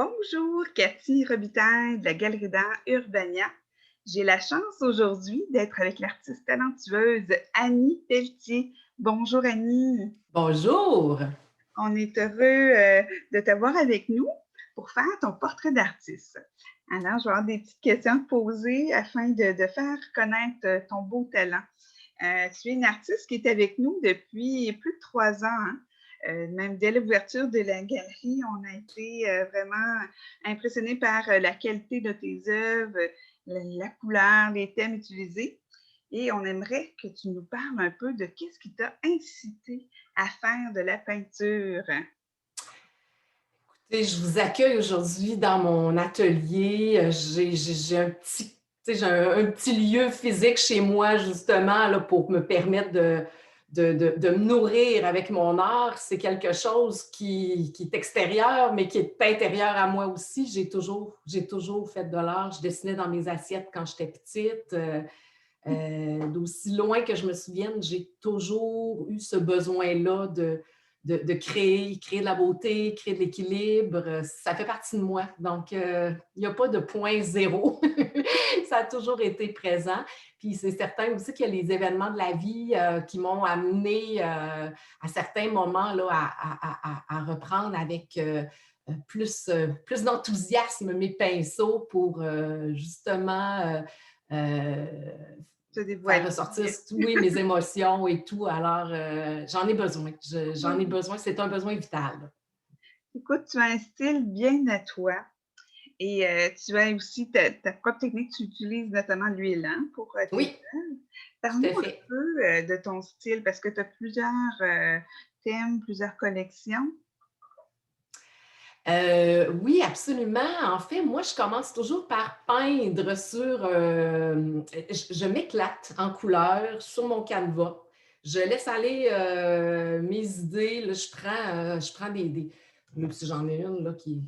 Bonjour, Cathy Robitaille de la Galerie d'art Urbania. J'ai la chance aujourd'hui d'être avec l'artiste talentueuse Annie Pelletier. Bonjour Annie, Bonjour! on est heureux de t'avoir avec nous pour faire ton portrait d'artiste. Alors, je vais avoir des petites questions à te poser afin de faire connaître ton beau talent. Tu es une artiste qui est avec nous depuis plus de 3 ans, hein? Même dès l'ouverture de la galerie, on a été vraiment impressionnés par la qualité de tes œuvres, la couleur, les thèmes utilisés. Et on aimerait que tu nous parles un peu de qu'est-ce qui t'a incité à faire de la peinture. Je vous accueille aujourd'hui dans mon atelier. J'ai un petit, j'ai un petit lieu physique chez moi, justement, là, pour me permettre de me nourrir avec mon art. C'est quelque chose qui est extérieur, mais qui est intérieur à moi aussi. J'ai toujours fait de l'art. Je dessinais dans mes assiettes quand j'étais petite. D'aussi loin que je me souvienne, j'ai toujours eu ce besoin-là de créer de la beauté, créer de l'équilibre. Ça fait partie de moi. Donc, il n'y a pas de point zéro. Ça a toujours été présent. Puis c'est certain aussi qu'il y a les événements de la vie qui m'ont amené à certains moments là, à reprendre avec plus d'enthousiasme mes pinceaux pour justement Te faire dévoiler. ressortir, oui, mes émotions et tout. Alors, j'en ai besoin. J'en ai Oui. besoin. C'est un besoin vital. Écoute, tu as un style bien à toi. Et tu as aussi ta propre technique, tu utilises notamment l'huile, hein, pour tes Oui, œuvres. tout Parle-nous à un fait. peu de ton style parce que tu as plusieurs thèmes, plusieurs collections. Oui, absolument. En fait, moi, je commence toujours par peindre sur... je m'éclate en couleur sur mon canevas. Je laisse aller mes idées. Là, je prends même si j'en ai une là, qui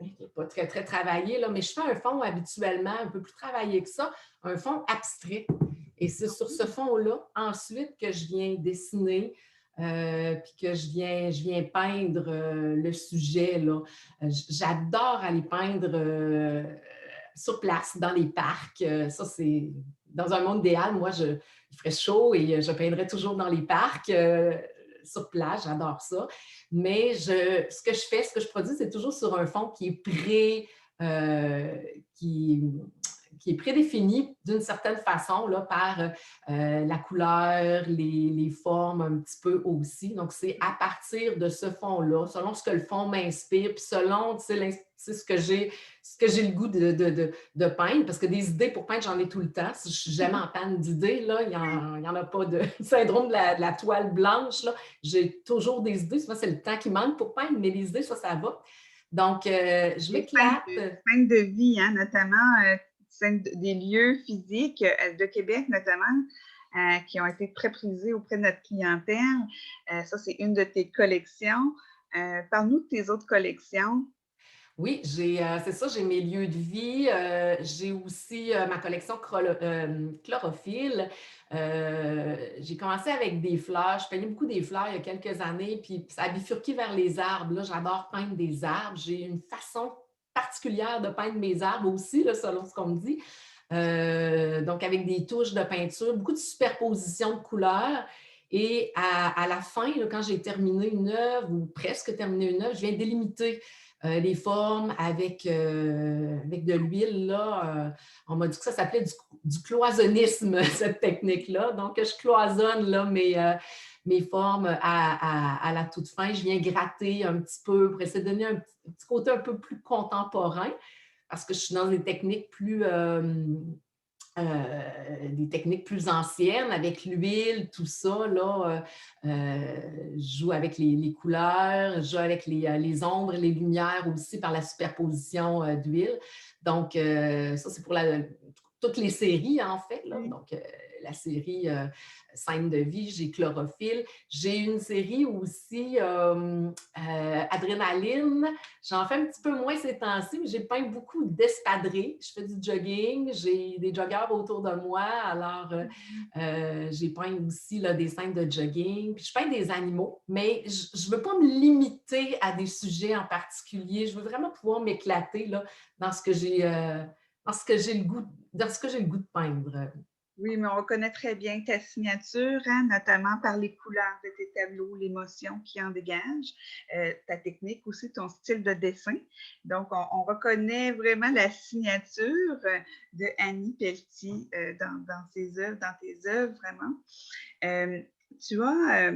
n'est pas très, très travaillée, là, mais je fais un fond habituellement un peu plus travaillé que ça, un fond abstrait. Et c'est sur ce fond-là, ensuite, que je viens dessiner puis que je viens peindre le sujet. Là. J'adore aller peindre sur place, dans les parcs. Ça, c'est dans un monde idéal. Moi, il ferait chaud et je peindrais toujours dans les parcs. Sur place, j'adore ça. Mais ce que je fais, ce que je produis, c'est toujours sur un fond qui est euh, qui, qui est prédéfini d'une certaine façon là, par la couleur, les formes un petit peu aussi. Donc, c'est à partir de ce fond-là, selon ce que le fond m'inspire, puis selon ce que j'ai le goût de peindre, parce que des idées pour peindre, j'en ai tout le temps. Si je suis jamais en panne d'idées, là, il y en a pas de syndrome de la toile blanche. Là. J'ai toujours des idées. Souvent, c'est le temps qui manque pour peindre, mais les idées, ça va. Donc, je m'éclate. Scènes de vie, hein, notamment des lieux physiques de Québec, notamment, qui ont été très prisés auprès de notre clientèle. Ça, c'est une de tes collections. Parle-nous de tes autres collections. Oui, c'est ça, j'ai mes lieux de vie. J'ai aussi ma collection chlorophylle. J'ai commencé avec des fleurs. Je peignais beaucoup des fleurs il y a quelques années, puis ça a bifurqué vers les arbres. Là, j'adore peindre des arbres. J'ai une façon particulière de peindre mes arbres aussi, là, selon ce qu'on me dit. Donc, avec des touches de peinture, beaucoup de superposition de couleurs. Et à la fin, là, quand j'ai terminé une œuvre ou presque terminé une œuvre, je viens délimiter les formes avec de l'huile. Là, on m'a dit que ça s'appelait du cloisonnisme, cette technique-là. Donc, je cloisonne là, mes formes à la toute fin. Je viens gratter un petit peu pour essayer de donner un petit côté un peu plus contemporain parce que je suis dans des techniques plus anciennes avec l'huile, tout ça. Là, je joue avec les couleurs, je joue avec les ombres et les lumières aussi par la superposition d'huile. Donc, ça, c'est pour toutes les séries, en fait. Là. Oui. Donc, la série Scène de vie, j'ai Chlorophylle. J'ai une série aussi, Adrénaline. J'en fais un petit peu moins ces temps-ci, mais j'ai peint beaucoup d'espadrilles. Je fais du jogging, j'ai des joggeurs autour de moi. Alors, j'ai peint aussi là, des scènes de jogging. Puis je peins des animaux, mais je ne veux pas me limiter à des sujets en particulier. Je veux vraiment pouvoir m'éclater là, dans ce que j'ai le goût, dans ce que j'ai le goût de peindre. Oui, mais on reconnaît très bien ta signature, hein, notamment par les couleurs de tes tableaux, l'émotion qui en dégage, ta technique aussi, ton style de dessin. Donc, on reconnaît vraiment la signature de Annie Pelletier dans ses œuvres, dans tes œuvres, vraiment. Euh, tu as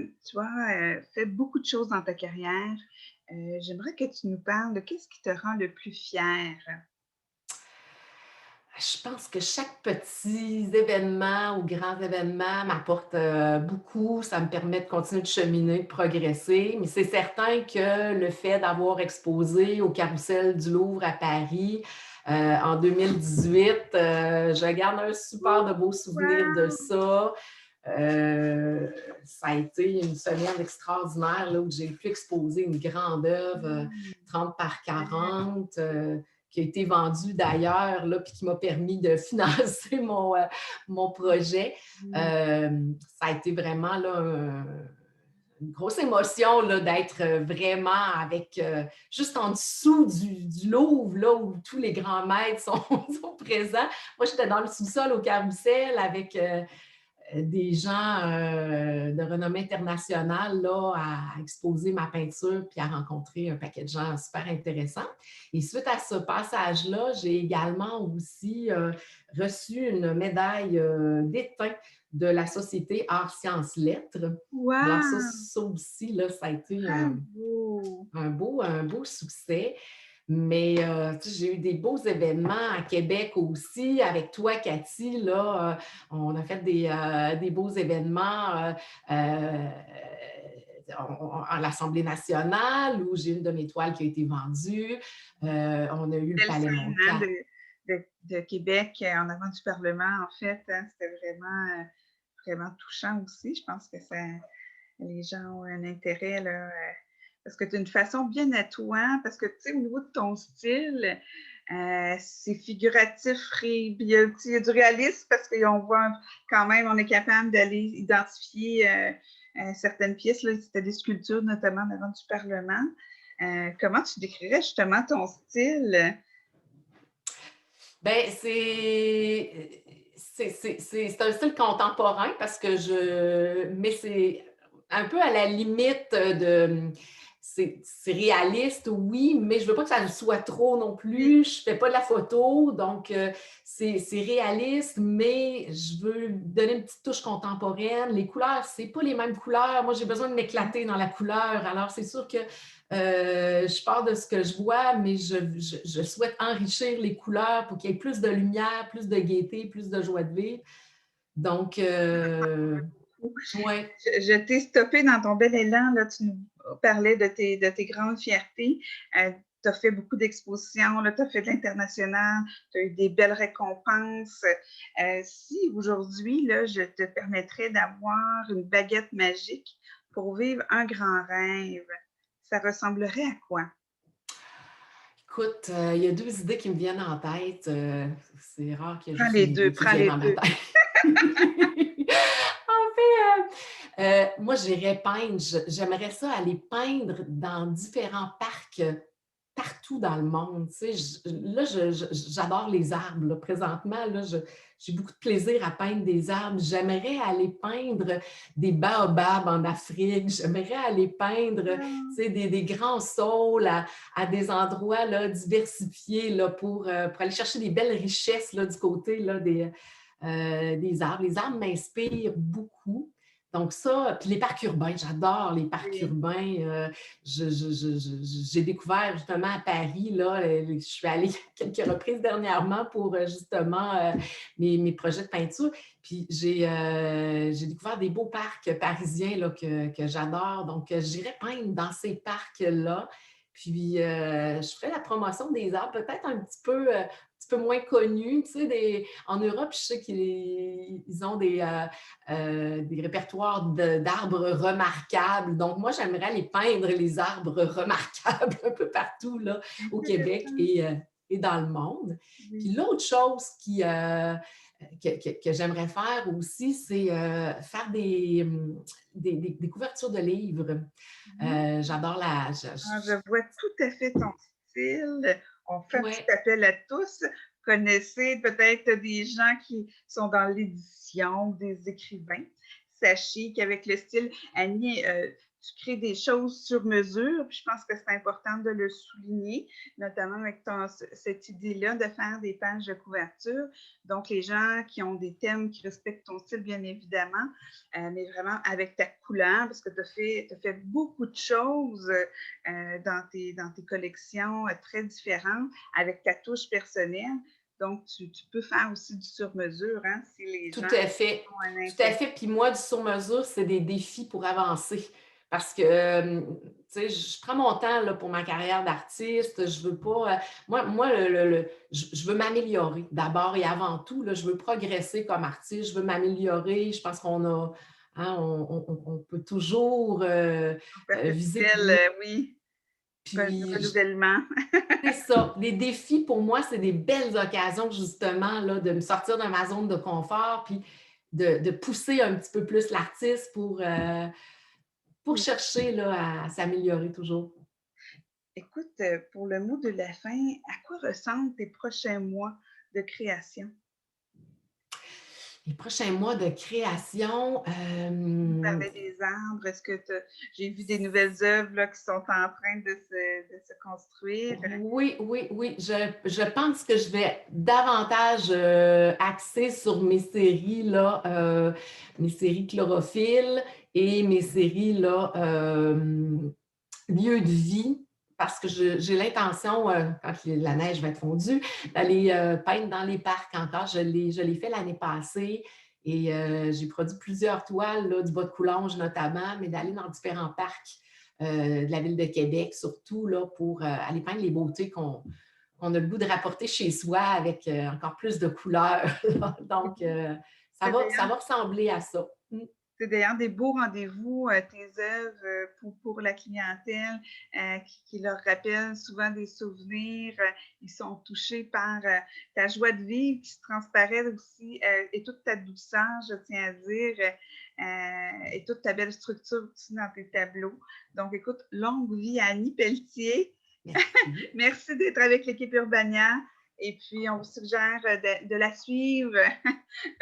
fait beaucoup de choses dans ta carrière. J'aimerais que tu nous parles de qu'est-ce qui te rend le plus fier. Je pense que chaque petit événement ou grand événement m'apporte beaucoup. Ça me permet de continuer de cheminer, de progresser. Mais c'est certain que le fait d'avoir exposé au Carrousel du Louvre à Paris en 2018, je garde un super de beaux souvenirs de Wow! ça. Ça a été une semaine extraordinaire là, où j'ai pu exposer une grande œuvre 30 par 40 qui a été vendue d'ailleurs, là, puis qui m'a permis de financer mon projet. Ça a été vraiment là, une grosse émotion là, d'être vraiment avec juste en dessous du Louvre, là, où tous les grands maîtres sont présents. Moi, j'étais dans le sous-sol au Carrousel avec des gens de renommée internationale là, à exposer ma peinture puis à rencontrer un paquet de gens super intéressants. Et suite à ce passage-là, j'ai également aussi reçu une médaille d'étain de la Société Arts, Sciences, Lettres. Alors Wow! ça aussi, là, ça a été Bravo! un beau succès. Mais j'ai eu des beaux événements à Québec aussi. Avec toi, Cathy, là, on a fait des beaux événements à l'Assemblée nationale où j'ai une de mes toiles qui a été vendue. On a eu le Belle Palais scène hein, Montcalm. de Québec en avant du Parlement, en fait. Hein, c'était vraiment, vraiment touchant aussi. Je pense que les gens ont un intérêt là, parce que tu as une façon bien à toi, parce que tu sais, au niveau de ton style, c'est figuratif, il y a du réalisme parce qu'on voit quand même, on est capable d'aller identifier certaines pièces. C'était des sculptures, notamment devant du Parlement. Comment tu décrirais justement ton style? Ben, c'est un style contemporain parce que mais c'est un peu à la limite de, c'est réaliste, oui, mais je veux pas que ça le soit trop non Oui, plus. Je fais pas de la photo, donc c'est réaliste, mais je veux donner une petite touche contemporaine. Les couleurs, c'est pas les mêmes couleurs. Moi, j'ai besoin de m'éclater dans la couleur. Alors, c'est sûr que je pars de ce que je vois, mais je souhaite enrichir les couleurs pour qu'il y ait plus de lumière, plus de gaieté, plus de joie de vivre. Donc, ouais. je t'ai stoppé dans ton bel élan. Là, tu nous parlais de tes grandes fiertés. Tu as fait beaucoup d'expositions, tu as fait de l'international, tu as eu des belles récompenses. Si aujourd'hui, là, je te permettrais d'avoir une baguette magique pour vivre un grand rêve, ça ressemblerait à quoi? Écoute, il y a deux idées qui me viennent en tête. C'est rare qu'il y ait Prends juste les une idée deux, qui prends vienne les à ma deux. tête. En fait, moi, j'irais peindre. J'aimerais ça aller peindre dans différents parcs partout dans le monde. Tu sais, j'adore les arbres. Là. Présentement, là, j'ai beaucoup de plaisir à peindre des arbres. J'aimerais aller peindre des baobabs en Afrique. J'aimerais aller peindre tu sais, des grands saules à des endroits là, diversifiés là, pour aller chercher des belles richesses là, du côté là, des arbres. Les arbres m'inspirent beaucoup. Donc ça, puis les parcs urbains, j'adore les parcs Oui. urbains. J'ai découvert justement à Paris, là, je suis allée quelques reprises dernièrement pour justement mes projets de peinture. Puis j'ai découvert des beaux parcs parisiens là, que j'adore. Donc, j'irai peindre dans ces parcs-là. Puis, je ferais la promotion des arts, peut-être un petit peu moins connus. Tu sais, en Europe, je sais qu'ils ont des répertoires d'arbres remarquables. Donc, moi, j'aimerais les peindre, les arbres remarquables, un peu partout là, au Québec Intéressant, et dans le monde. Puis oui. l'autre chose que j'aimerais faire aussi, c'est faire des couvertures de livres. Mmh. J'adore la... Ah, je vois tout à fait ton style. On fait un petit Ouais, appel à tous. Connaissez peut-être des gens qui sont dans l'édition, des écrivains. Sachez qu'avec le style, Annie, tu crées des choses sur mesure. Puis je pense que c'est important de le souligner, notamment avec cette idée-là de faire des pages de couverture. Donc, les gens qui ont des thèmes qui respectent ton style, bien évidemment, mais vraiment avec ta couleur, parce que tu as fait beaucoup de choses dans tes collections très différentes avec ta touche personnelle. Donc, tu peux faire aussi du sur-mesure hein, si les tout gens à fait. ont un Tout à intérêt. fait. Puis moi, du sur-mesure, c'est des défis pour avancer. Parce que, tu sais, je prends mon temps là, pour ma carrière d'artiste. Je veux pas. Moi je veux m'améliorer d'abord et avant tout. Là, je veux progresser comme artiste. Je veux m'améliorer. Je pense qu'on a. Hein, on peut toujours viser plus Perpétuel, haut. oui, Puis, renouvellement. c'est ça. Les défis, pour moi, c'est des belles occasions, justement, là, de me sortir de ma zone de confort, puis de pousser un petit peu plus l'artiste pour Oui. chercher là, à s'améliorer toujours. Écoute, pour le mot de la fin, à quoi ressemblent tes prochains mois de création? Les prochains mois de création, Tu parlais des arbres. Est-ce que j'ai vu des nouvelles œuvres là, qui sont en train de se construire? oui, oui, oui. Je pense que je vais davantage axer sur mes séries, là, mes séries chlorophylle et mes séries là, lieu de vie, parce que j'ai l'intention, quand la neige va être fondue, d'aller peindre dans les parcs encore. Je l'ai fait l'année passée et j'ai produit plusieurs toiles, là, du bas de Coulanges notamment, mais d'aller dans différents parcs de la ville de Québec, surtout là, pour aller peindre les beautés qu'on a le goût de rapporter chez soi avec encore plus de couleurs. Donc, C'est ça d'ailleurs va ressembler à ça. C'est d'ailleurs des beaux rendez-vous, tes œuvres pour la clientèle qui leur rappellent souvent des souvenirs. Ils sont touchés par ta joie de vivre qui se transparaît aussi et toute ta douceur, je tiens à dire, et toute ta belle structure aussi dans tes tableaux. Donc, écoute, longue vie à Annie Pelletier. Merci. Merci d'être avec l'équipe Urbania. Et puis, on vous suggère de la suivre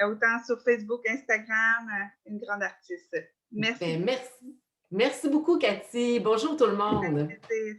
autant sur Facebook, Instagram, une grande artiste. Merci Ben, beaucoup. merci. Merci beaucoup, Cathy. Bonjour tout le Avec monde. plaisir.